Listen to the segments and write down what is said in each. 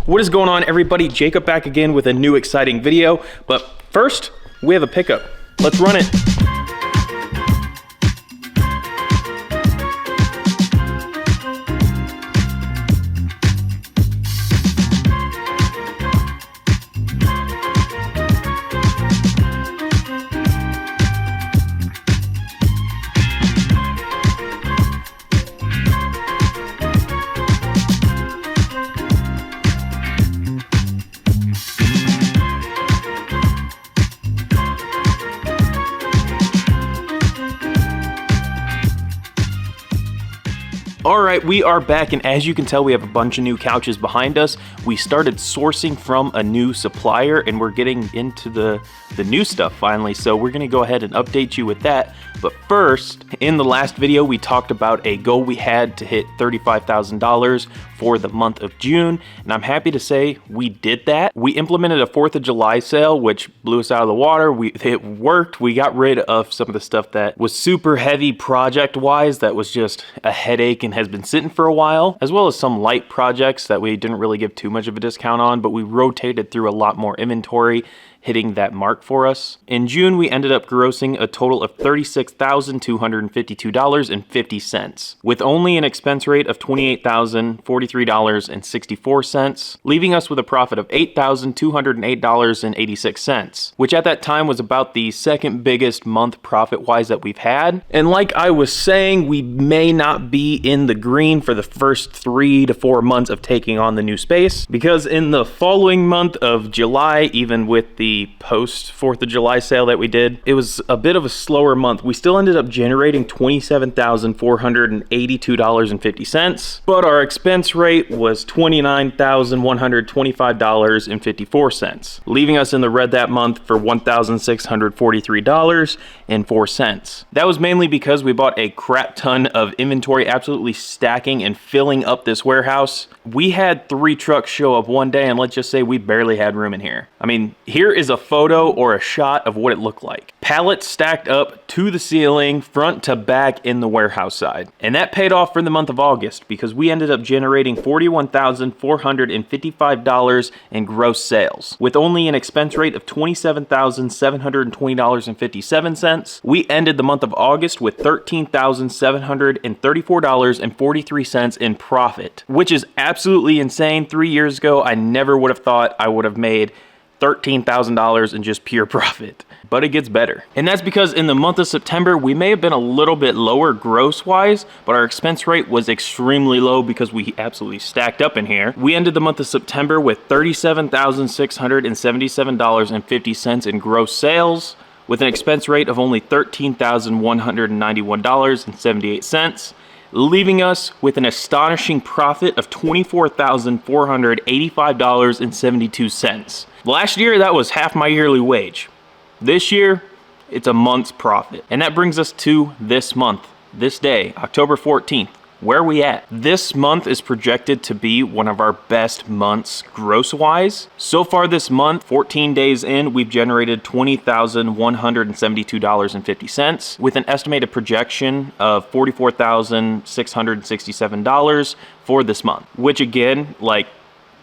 What is going on, everybody? Jacob back again with a new exciting video. But first, we have a pickup. Let's run it. Alright, we are back, and as you can tell, we have a bunch of new couches behind us. We started sourcing from a new supplier, and we're getting into the new stuff finally, so we're going to go ahead and update you with that. But first, in the last video, we talked about a goal we had to hit $35,000 for the month of June, and I'm happy to say we did that. We implemented a 4th of July sale, which blew us out of the water. It worked. We got rid of some of the stuff that was super heavy project-wise, that was just a headache and has been sitting for a while, as well as some light projects that we didn't really give too much of a discount on, but we rotated through a lot more inventory, hitting that mark for us. In June, we ended up grossing a total of $36,252.50, with only an expense rate of $28,043.64, leaving us with a profit of $8,208.86, which at that time was about the second biggest month profit-wise that we've had. And like I was saying, we may not be in the green for the first 3 to 4 months of taking on the new space, because in the following month of July, even with the post 4th of July sale that we did, it was a bit of a slower month. We still ended up generating $27,482.50, but our expense rate was $29,125.54, leaving us in the red that month for $1,643.04. That was mainly because we bought a crap ton of inventory, absolutely stacking and filling up this warehouse. We had 3 trucks show up one day, and let's just say we barely had room in here. I mean, here is a photo or a shot of what it looked like. Pallets stacked up to the ceiling, front to back in the warehouse side. And that paid off for the month of August, because we ended up generating $41,455 in gross sales. With only an expense rate of $27,720.57, we ended the month of August with $13,734.43 in profit, which is absolutely insane. 3 years ago, I never would have thought I would have made $13,000 in just pure profit. But it gets better. And that's because in the month of September, we may have been a little bit lower gross wise, but our expense rate was extremely low because we absolutely stacked up in here. We ended the month of September with $37,677.50 in gross sales, with an expense rate of only $13,191.78, leaving us with an astonishing profit of $24,485.72. Last year, that was half my yearly wage. This year, it's a month's profit. And that brings us to this month, this day, October 14th. Where are we at? This month is projected to be one of our best months gross-wise. So far this month, 14 days in, we've generated $20,172.50 with an estimated projection of $44,667 for this month, which again, like,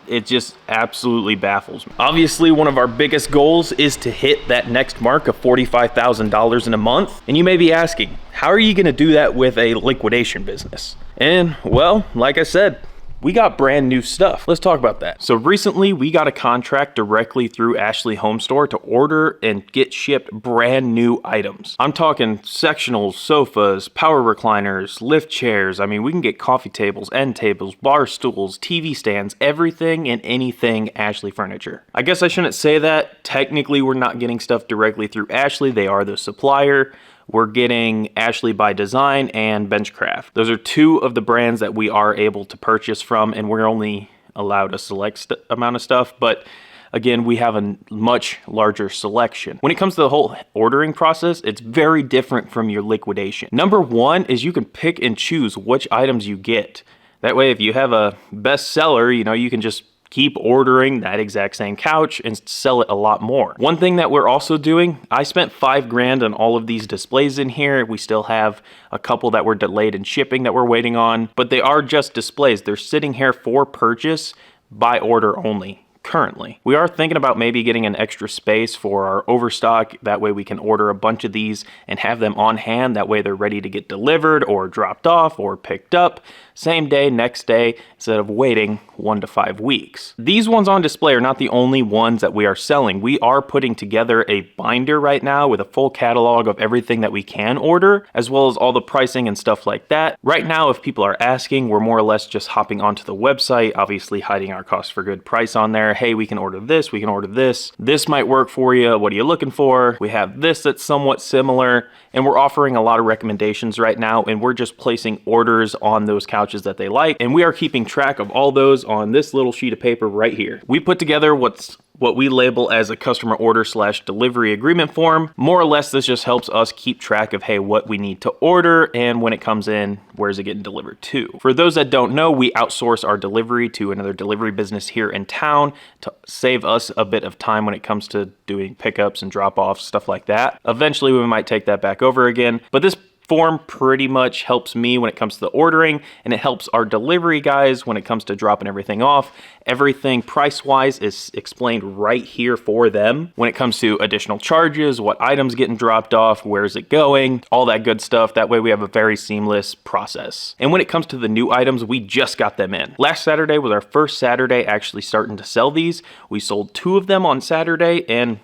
it just absolutely baffles me. Obviously, one of our biggest goals is to hit that next mark of $45,000 in a month. And you may be asking, how are you gonna do that with a liquidation business? And well, like I said, we got brand new stuff. Let's talk about that. So recently we got a contract directly through Ashley Home Store to order and get shipped brand new items. I'm talking sectionals, sofas, power recliners, lift chairs. I mean, we can get coffee tables, end tables, bar stools, TV stands, everything and anything Ashley Furniture. I guess I shouldn't say that. Technically, we're not getting stuff directly through Ashley. They are the supplier. We're getting Ashley by Design and Benchcraft. Those are 2 of the brands that we are able to purchase from, and we're only allowed a select amount of stuff, but again, we have a much larger selection. When it comes to the whole ordering process, it's very different from your liquidation. Number 1 is you can pick and choose which items you get. That way, if you have a bestseller, you know, you can just keep ordering that exact same couch and sell it a lot more. One thing that we're also doing, I spent $5,000 on all of these displays in here. We still have a couple that were delayed in shipping that we're waiting on, but they are just displays. They're sitting here for purchase, by order only. Currently, we are thinking about maybe getting an extra space for our overstock. That way we can order a bunch of these and have them on hand. That way they're ready to get delivered or dropped off or picked up same day, next day, instead of waiting 1 to 5 weeks. These ones on display are not the only ones that we are selling. We are putting together a binder right now with a full catalog of everything that we can order, as well as all the pricing and stuff like that. Right now, if people are asking, we're more or less just hopping onto the website, obviously hiding our cost for good price on there. Hey, we can order this, we can order this. This might work for you. What are you looking for? We have this that's somewhat similar, and we're offering a lot of recommendations right now, and we're just placing orders on those couches that they like, and we are keeping track of all those on this little sheet of paper right here. We put together what we label as a customer order / delivery agreement form. More or less, this just helps us keep track of, hey, what we need to order, and when it comes in, where's it getting delivered to? For those that don't know, we outsource our delivery to another delivery business here in town to save us a bit of time when it comes to doing pickups and drop-offs, stuff like that. Eventually, we might take that back over again, but this form pretty much helps me when it comes to the ordering, and it helps our delivery guys when it comes to dropping everything off. Everything price-wise is explained right here for them. When it comes to additional charges, what items getting dropped off, where's it going, all that good stuff. That way we have a very seamless process. And when it comes to the new items, we just got them in. Last Saturday was our first Saturday actually starting to sell these. We sold 2 of them on Saturday, and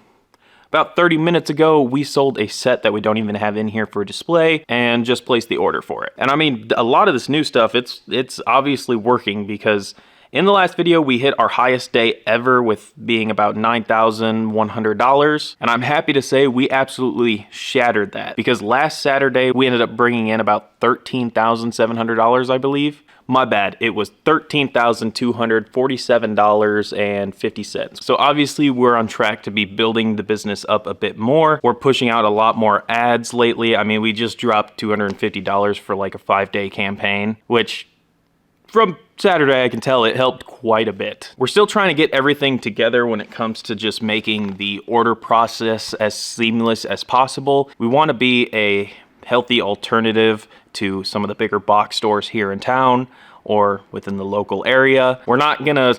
about 30 minutes ago, we sold a set that we don't even have in here for display and just placed the order for it. And I mean, a lot of this new stuff, it's obviously working, because in the last video, we hit our highest day ever with being about $9,100. And I'm happy to say we absolutely shattered that, because last Saturday, we ended up bringing in about $13,700, I believe. My bad, it was $13,247.50. So obviously we're on track to be building the business up a bit more. We're pushing out a lot more ads lately. I mean, we just dropped $250 for like a 5-day campaign, which from Saturday, I can tell it helped quite a bit. We're still trying to get everything together when it comes to just making the order process as seamless as possible. We want to be a healthy alternative to some of the bigger box stores here in town or within the local area. We're not gonna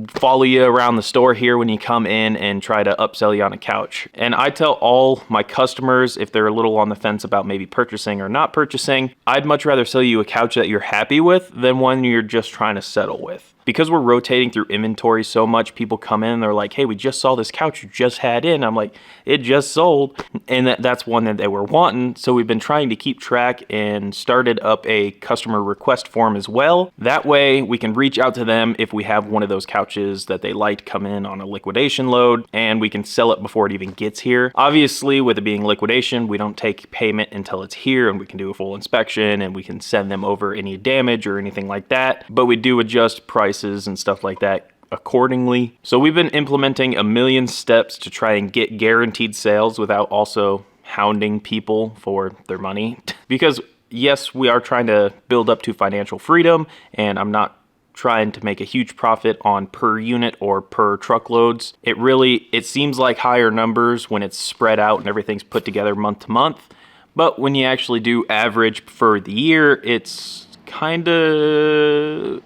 follow you around the store here when you come in and try to upsell you on a couch. And I tell all my customers, if they're a little on the fence about maybe purchasing or not purchasing, I'd much rather sell you a couch that you're happy with than one you're just trying to settle with. Because we're rotating through inventory so much, people come in and they're like, hey, we just saw this couch you just had in. I'm like, it just sold. And that's one that they were wanting. So we've been trying to keep track and started up a customer request form as well. That way we can reach out to them if we have one of those couches that they like come in on a liquidation load, and we can sell it before it even gets here. Obviously, with it being liquidation, we don't take payment until it's here, and we can do a full inspection and we can send them over any damage or anything like that. But we do adjust prices and stuff like that accordingly. So we've been implementing a million steps to try and get guaranteed sales without also hounding people for their money. Because yes, we are trying to build up to financial freedom, and I'm not trying to make a huge profit on per unit or per truckloads. It seems like higher numbers when it's spread out and everything's put together month to month. But when you actually do average for the year, it's kind of,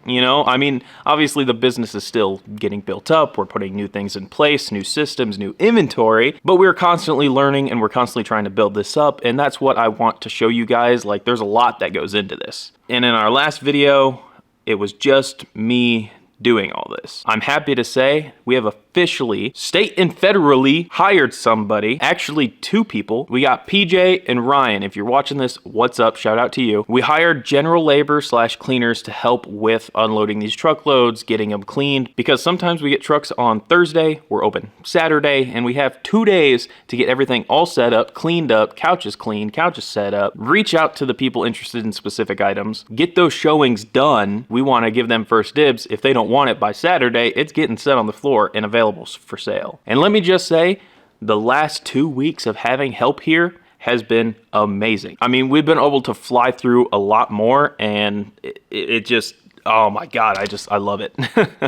you know, I mean, obviously the business is still getting built up. We're putting new things in place, new systems, new inventory, but we're constantly learning and we're constantly trying to build this up. And that's what I want to show you guys. Like, there's a lot that goes into this. And in our last video, it was just me doing all this. I'm happy to say we have officially, state and federally, hired somebody. Actually, 2 people. We got PJ and Ryan. If you're watching this, what's up? Shout out to you. We hired general labor / cleaners to help with unloading these truckloads, getting them cleaned, because sometimes we get trucks on Thursday, we're open Saturday, and we have 2 days to get everything all set up, cleaned up, couches cleaned, couches set up, reach out to the people interested in specific items, get those showings done. We want to give them first dibs. If they don't want it by Saturday, it's getting set on the floor and available for sale. And let me just say, the last 2 weeks of having help here has been amazing. I mean, we've been able to fly through a lot more, and it just, oh my God, I love it.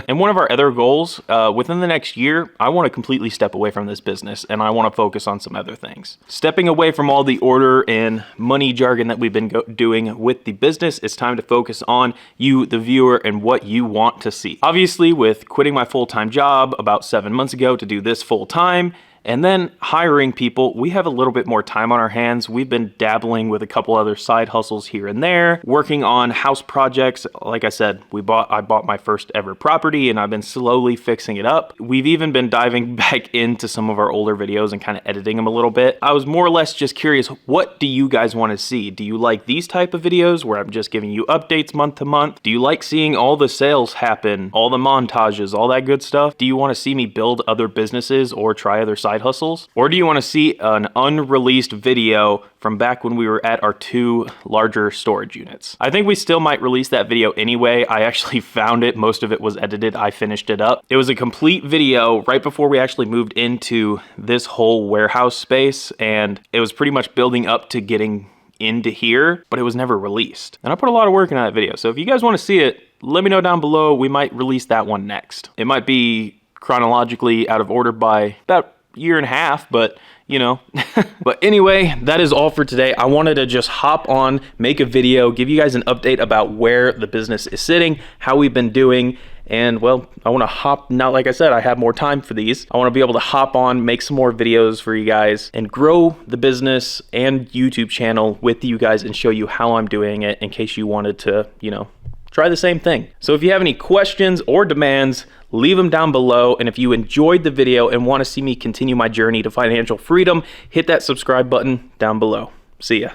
And one of our other goals, within the next year, I want to completely step away from this business and I want to focus on some other things. Stepping away from all the order and money jargon that we've been doing with the business, it's time to focus on you, the viewer, and what you want to see. Obviously, with quitting my full-time job about 7 months ago to do this full-time, and then hiring people, we have a little bit more time on our hands. We've been dabbling with a couple other side hustles here and there, working on house projects. Like I said, I bought my first ever property and I've been slowly fixing it up. We've even been diving back into some of our older videos and kind of editing them a little bit. I was more or less just curious, what do you guys want to see? Do you like these type of videos where I'm just giving you updates month to month? Do you like seeing all the sales happen, all the montages, all that good stuff? Do you want to see me build other businesses or try other side hustles? Or do you want to see an unreleased video from back when we were at our 2 larger storage units? I think we still might release that video anyway. I actually found it. Most of it was edited. I finished it up. It was a complete video right before we actually moved into this whole warehouse space, and it was pretty much building up to getting into here, but it was never released. And I put a lot of work into that video. So if you guys want to see it, let me know down below. We might release that one next. It might be chronologically out of order by about year and a half, but you know. But anyway, that is all for today. I wanted to just hop on, make a video, give you guys an update about where the business is sitting, how we've been doing, and well, I want to hop, now like I said, I have more time for these. I want to be able to hop on, make some more videos for you guys, and grow the business and YouTube channel with you guys and show you how I'm doing it in case you wanted to, you know, try the same thing. So if you have any questions or demands, leave them down below. And if you enjoyed the video and want to see me continue my journey to financial freedom, hit that subscribe button down below. See ya.